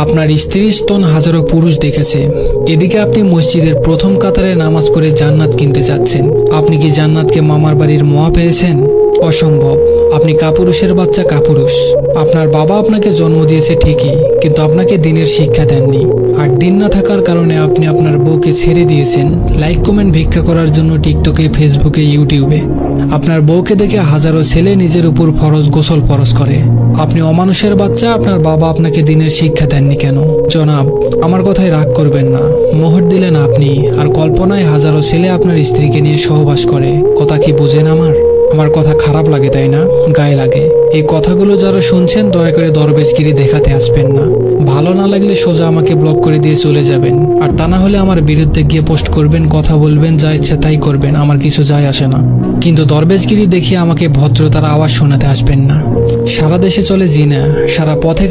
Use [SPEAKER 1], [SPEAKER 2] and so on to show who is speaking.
[SPEAKER 1] আপনার স্ত্রীর স্তন হাজারো পুরুষ দেখেছে। এদিকে আপনি মসজিদের প্রথম কাতারে নামাজ পড়ে জান্নাত কিনতে যাচ্ছেন। আপনি কি জান্নাতকে মামার বাড়ির মোয়া পেয়েছেন? অসম্ভব। আপনি কাপুরুষের বাচ্চা, কাপুরুষ। আপনার বাবা আপনাকে জন্ম দিয়েছে ঠিকই, কিন্তু আপনাকে দিনের শিক্ষা দেননি। আর দিন না থাকার কারণে আপনি আপনার বউকে ছেড়ে দিয়েছেন লাইক কমেন্ট ভিক্ষা করার জন্য টিকটকে, ফেসবুকে, ইউটিউবে। আপনার বউকে দেখে হাজারো ছেলে নিজের উপর ফরজ গোসল ফরজ করে। আপনি অমানুষের বাচ্চা। আপনার বাবা আপনাকে দিনের শিক্ষা দেননি কেন? জনাব, আমার কথায় রাগ করবেন না। মোহর দিলেন আপনি, আর কল্পনায় হাজারো ছেলে আপনার স্ত্রীকে নিয়ে সহবাস করে। কথা কি বুঝেন আমার কথা খারাপ লাগে তাই না? গায়ে লাগে। এই কথাগুলো যারা শুনছেন দয়া করে দরবেশগিরি দেখাতে আসবেন না। ভালো না লাগলে সোজা আমাকে ব্লক করে দিয়ে চলে যাবেন। আর তা না হলে আমার বিরুদ্ধে গিয়ে পোস্ট করবেন, কথা বলবেন, যা ইচ্ছা তাই করবেন, আমার কিছু যায় আসে না। কিন্তু দরবেশগিরি দেখিয়ে আমাকে ভদ্রতার আওয়াজ শোনাতে আসবেন না। সারা দেশে চলে জিনা, সারা পথে